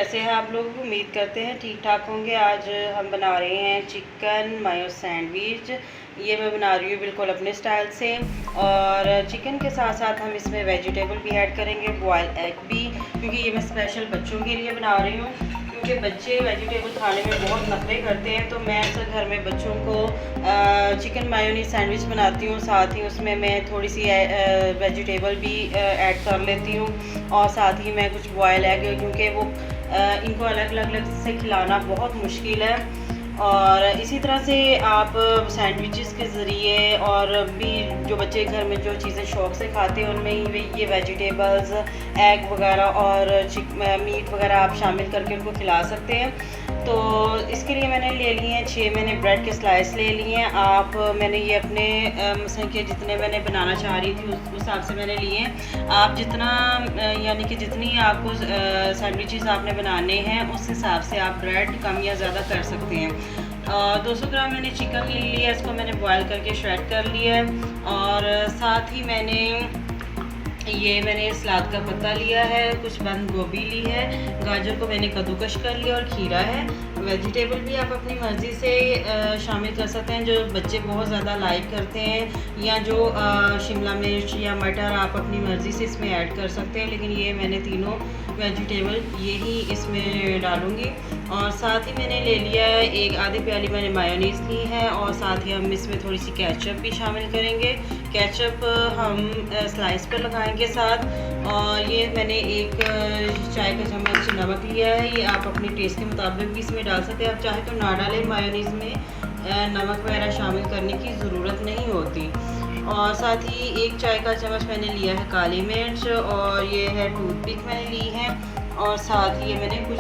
कैसे हैं आप लोग? उम्मीद करते हैं ठीक ठाक होंगे। आज हम बना रहे हैं चिकन मायो सैंडविच। ये मैं बना रही हूँ बिल्कुल अपने स्टाइल से। और चिकन के साथ साथ हम इसमें वेजिटेबल भी ऐड करेंगे, बॉयल एग भी, क्योंकि ये मैं स्पेशल बच्चों के लिए बना रही हूँ। क्योंकि बच्चे वेजिटेबल खाने में बहुत नखरे करते हैं, तो मैं अक्सर घर में बच्चों को चिकन मायोनीज सैंडविच बनाती हूँ। साथ ही उसमें मैं थोड़ी सी वेजिटेबल भी ऐड कर लेती हूँ, और साथ ही मैं कुछ बॉयल एग, क्योंकि वो इनको अलग अलग से खिलाना बहुत मुश्किल है। और इसी तरह से आप सैंडविचेस के ज़रिए और भी जो बच्चे घर में जो चीज़ें शौक़ से खाते हैं उनमें ही ये वेजिटेबल्स, एग वगैरह और मीट वगैरह आप शामिल करके उनको खिला सकते हैं। तो इसके लिए मैंने ले लिए हैं 6 मैंने ब्रेड के स्लाइस ले लिए हैं। आप मैंने ये अपने मसलन के जितने मैंने बनाना चाह रही थी उस हिसाब से मैंने लिए हैं। आप जितना यानी कि जितनी आपको सैंडविचेस आपने बनाने हैं उस हिसाब से आप ब्रेड कम या ज़्यादा कर सकते हैं। 200 ग्राम मैंने चिकन ले लिया, इसको मैंने बॉयल करके श्रेड कर लिया है। और साथ ही मैंने सलाद का पत्ता लिया है, कुछ बंद गोभी ली है, गाजर को मैंने कद्दूकश कर लिया और खीरा है। वेजिटेबल भी आप अपनी मर्ज़ी से शामिल कर सकते हैं, जो बच्चे बहुत ज़्यादा लाइक करते हैं, या जो शिमला मिर्च या मटर आप अपनी मर्ज़ी से इसमें ऐड कर सकते हैं। लेकिन ये मैंने तीनों वेजिटेबल यही इसमें डालूँगी। और साथ ही मैंने ले लिया है एक आधी प्याली मैंने मायोनीज़ ली है, और साथ ही हम इसमें थोड़ी सी केचप भी शामिल करेंगे। केचप हम स्लाइस पर लगाएंगे साथ। और ये मैंने एक चाय का चम्मच नमक लिया है, ये आप अपने टेस्ट के मुताबिक भी इसमें डाल सकते हैं। आप चाहे तो ना डालें, मायोनीज़ में नमक वगैरह शामिल करने की ज़रूरत नहीं होती। और साथ ही एक चाय का चम्मच मैंने लिया है काली मिर्च, और ये है टूथपिक मैंने ली है। और साथ ही ये मैंने कुछ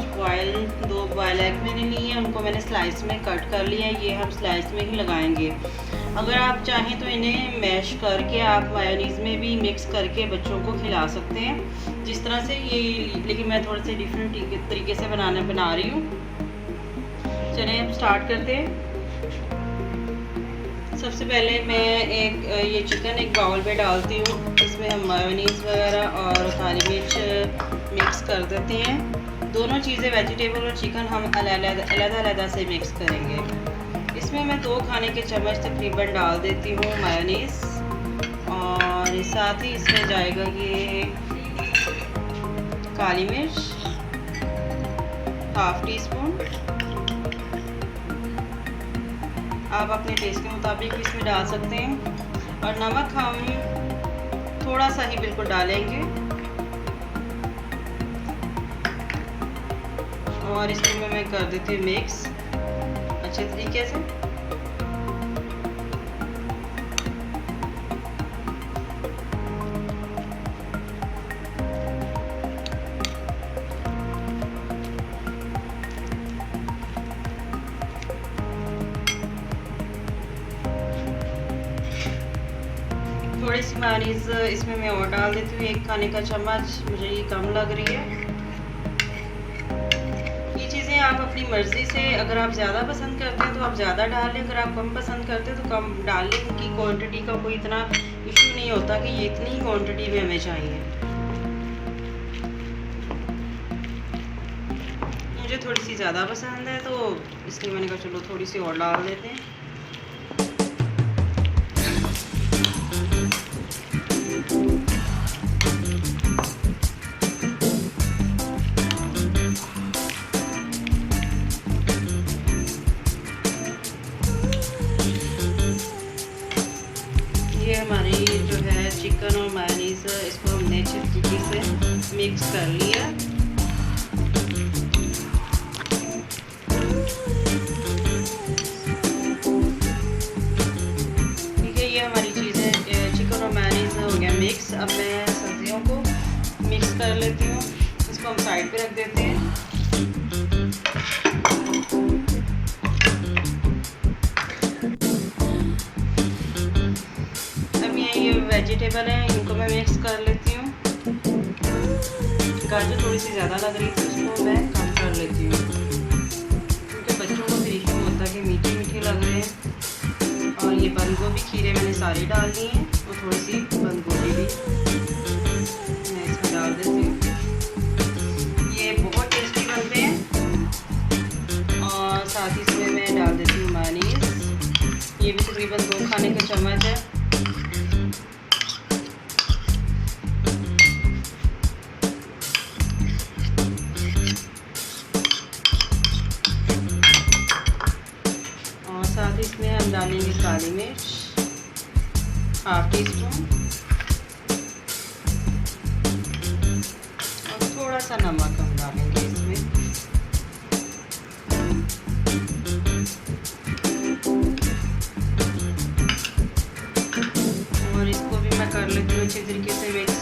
दो बॉयल एग मैंने ली हैं, उनको मैंने स्लाइस में कट कर लिया है। ये हम स्लाइस में ही लगाएंगे। अगर आप चाहें तो इन्हें मैश करके आप मायोनीज़ में भी मिक्स करके बच्चों को खिला सकते हैं, जिस तरह से ये, लेकिन मैं थोड़े से डिफरेंट तरीके से बना रही हूँ। चलिए अब स्टार्ट करते हैं। सबसे पहले मैं ये चिकन एक बाउल में डालती हूँ। इसमें हम मायोनीज़ वगैरह और काली मिर्च मिक्स कर देते हैं। दोनों चीज़ें वेजिटेबल और चिकन हम अलग से मिक्स करेंगे। इसमें मैं 2 खाने के चम्मच तकरीबन डाल देती हूँ मायोनीज़, और साथ ही इसमें जाएगा ये काली मिर्च ½ टीस्पून। आप अपने टेस्ट के मुताबिक भी इसमें डाल सकते हैं। और नमक हम थोड़ा सा ही बिल्कुल डालेंगे। और इसमें मैं कर देती हूँ मिक्स अच्छे तरीके से। थोड़ी सी मायोनीज़ इसमें मैं और डाल देती हूँ, 1 खाने का चम्मच, मुझे ये कम लग रही है। ये चीज़ें आप अपनी मर्ज़ी से, अगर आप ज़्यादा पसंद करते हैं तो आप ज़्यादा डाल लें, अगर आप कम पसंद करते हैं तो कम डाल लें। इनकी क्वांटिटी का कोई इतना इशू नहीं होता कि ये इतनी क्वांटिटी में हमें चाहिए। मुझे थोड़ी सी ज़्यादा पसंद है, तो इसलिए मैंने कहा चलो थोड़ी सी और डाल देते हैं। ये हमारी जो है चिकन और मायोनीज़, इसको हमने अच्छे तरीके से मिक्स कर लिया। ठीक है, ये हमारी चीज़ें चिकन और मायोनीज़ हो गया मिक्स। अब मैं सब्जियों को मिक्स कर लेती हूँ। इसको हम साइड पे रख देते हैं। ये वेजिटेबल हैं, इनको मैं मिक्स कर लेती हूँ। गाजर थोड़ी सी ज़्यादा लग रही थी, उसको मैं कम कर लेती हूँ, क्योंकि बच्चों को फिर इशू होता है कि मीठे मीठे लग रहे हैं। और ये बंद गोभी खीरे मैंने सारे डाल दिए हैं, और थोड़ी सी बंद गोभी भी मैं इसमें डाल देती हूँ। ये बहुत टेस्टी बनते साथ ही इसमें मैं डाल देती हूँ मेयोनीज़। ये भी तकरीबन 2 खाने का चम्मच है। और साथ ही इसमें हम डालेंगे काली मिर्च ½ टीस्पून और थोड़ा सा नमक हम डालेंगे इसमें। और इसको भी मैं कर लेती हूँ अच्छी तरीके से मिक्स।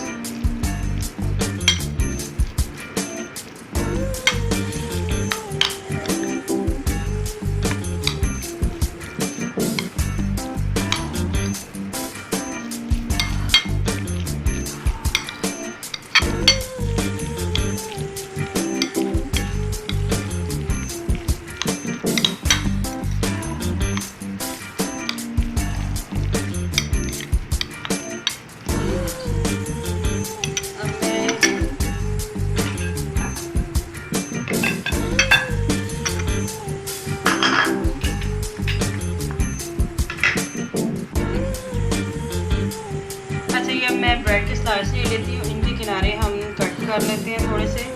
मैं ब्रेड के स्लाइस ले लेती हूँ, इनके किनारे हम कट कर लेते हैं थोड़े से।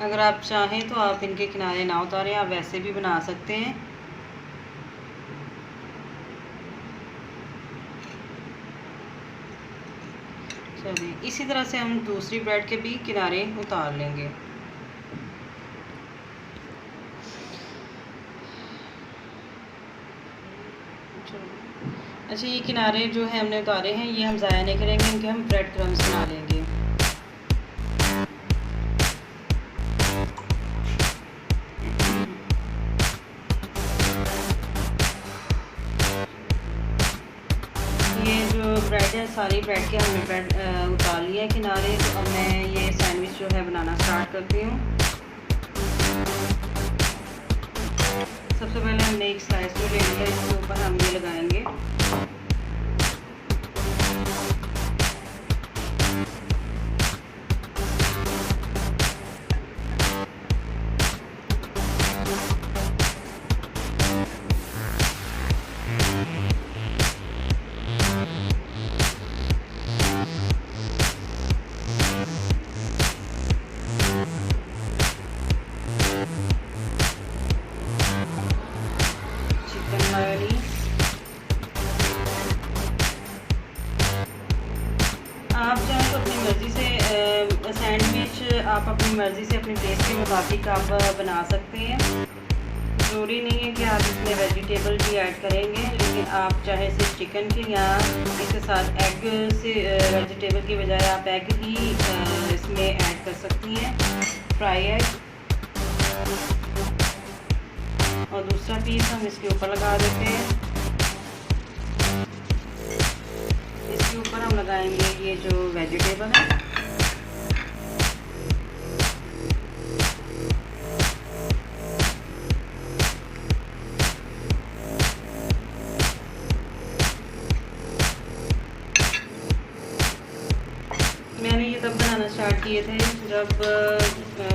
अगर आप चाहें तो आप इनके किनारे ना उतारें, आप वैसे भी बना सकते हैं। चलिए इसी तरह से हम दूसरी ब्रेड के भी किनारे उतार लेंगे। अच्छा, ये किनारे जो है हमने उतारे हैं, ये हम ज़ाया नहीं करेंगे, इनके हम ब्रेड क्रम्स बना लेंगे। ये जो ब्रेड है, सारी ब्रेड के हमने ब्रेड उतार लिया है किनारे। तो अब मैं ये सैंडविच जो है बनाना स्टार्ट करती हूँ। सबसे पहले हमने एक स्लाइस जो ले लिया, इसके ऊपर हम ये लगाएंगे। आप चाहें तो अपनी मर्ज़ी से सैंडविच आप अपनी मर्ज़ी से अपनी टेस्ट के मुताबिक आप बना सकते हैं। ज़रूरी नहीं है कि आप इसमें वेजिटेबल भी ऐड करेंगे, लेकिन आप चाहे सिर्फ चिकन के या इसके साथ एग से वेजिटेबल की बजाय आप एग ही इसमें ऐड कर सकती हैं, फ्राई एग। और दूसरा पीस हम इसके ऊपर लगा देते हैं। इसके ऊपर हम लगाएंगे ये जो वेजिटेबल है। मैंने ये तब बनाना स्टार्ट किए थे जब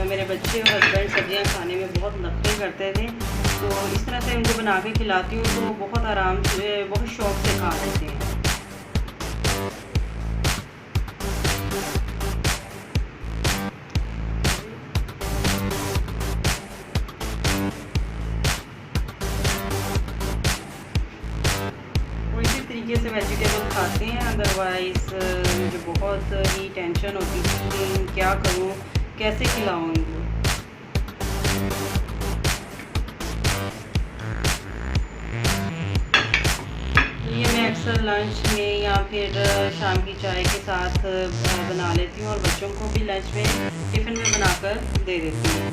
मेरे बच्चे और हस्बैंड सब्जियां खाने में बहुत नखरे करते थे। तो इस तरह से उनको बना के खिलाती हूँ तो बहुत आराम से, बहुत शौक़ से खा लेते हैं। तरीके से वेजिटेबल खाते हैं। अदरवाइज़ मुझे बहुत ही टेंशन होती थी कि क्या करूं, कैसे खिलाऊं इनको। ये मैं अक्सर लंच में या फिर शाम की चाय के साथ बना लेती हूँ और बच्चों को भी लंच में टिफ़िन में बनाकर दे देती हूँ।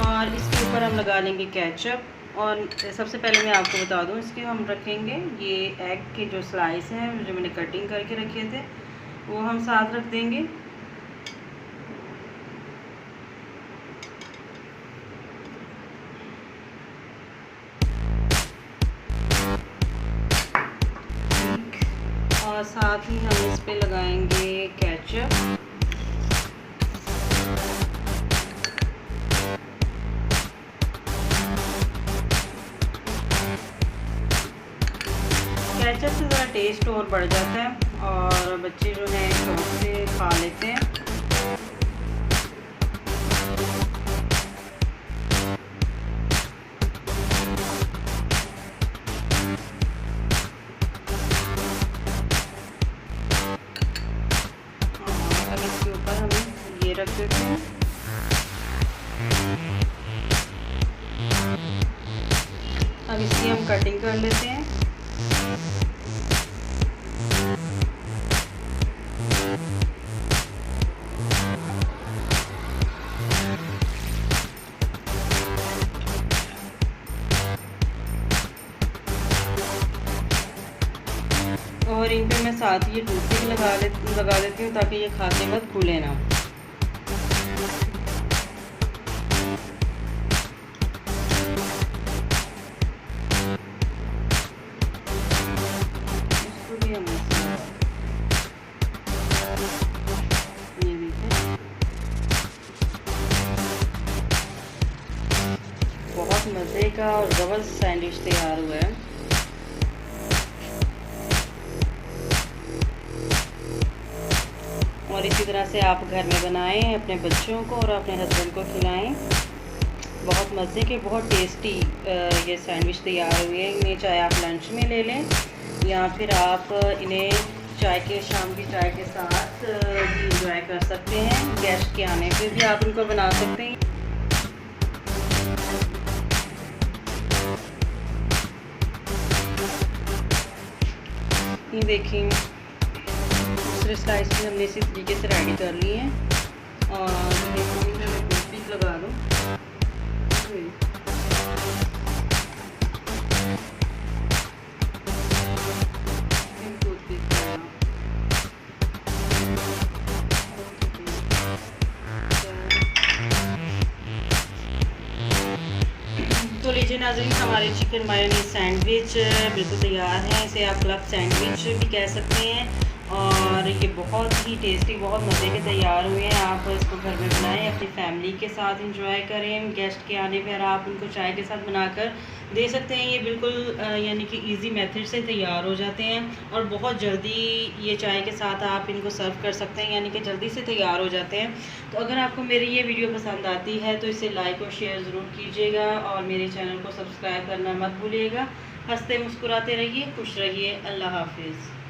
और इसके ऊपर हम लगा लेंगे केचप। और सबसे पहले मैं आपको बता दूं, इसके हम रखेंगे ये एग के जो स्लाइस हैं जो मैंने कटिंग करके रखे थे, वो हम साथ रख देंगे। साथ ही हम इस पे लगाएंगे केचप। केचप से ज़रा टेस्ट और बढ़ जाता है और बच्चे जो हैं शौक से खा लेते हैं। अब इसके ऊपर हम ये रख देते हैं। अब इसकी हम कटिंग कर लेते हैं। और इन पे मैं साथ ये टूथपिक लगा देती हूँ ताकि ये खाते वक्त खुले ना। इसको भी हम ये देखिए बहुत मज़े का और ज़बरदस्त सैंडविच तैयार हुआ है। और इसी तरह से आप घर में बनाएं, अपने बच्चों को और अपने हस्बैंड को खिलाएं। बहुत मज़े के, बहुत टेस्टी ये सैंडविच तैयार हुए हैं। इन्हें चाहे आप लंच में ले लें या फिर आप इन्हें शाम की चाय के साथ भी इंजॉय कर सकते हैं। गेस्ट के आने पे भी आप इनको बना सकते हैं। ये देखिए दूसरे स्लाइस भी हमने इसी तरीके से रेडी कर लिए हैं। और मैं टूथपिक लगा दूँ। तो लीजिए नाज़रीन, हमारे चिकन मायोनीज सैंडविच बिल्कुल तैयार है। इसे आप क्लब सैंडविच भी कह सकते हैं। और ये बहुत ही टेस्टी, बहुत मज़े के तैयार हुए हैं। आप इसको घर में बनाएं, अपनी फैमिली के साथ इंजॉय करें। गेस्ट के आने पर आप उनको चाय के साथ बनाकर दे सकते हैं। ये बिल्कुल यानी कि इजी मेथड से तैयार हो जाते हैं और बहुत जल्दी ये चाय के साथ आप इनको सर्व कर सकते हैं, यानी कि जल्दी से तैयार हो जाते हैं। तो अगर आपको मेरी ये वीडियो पसंद आती है तो इसे लाइक और शेयर ज़रूर कीजिएगा और मेरे चैनल को सब्सक्राइब करना मत भूलिएगा। हंसते मुस्कुराते रहिए, खुश रहिए। अल्लाह हाफिज़।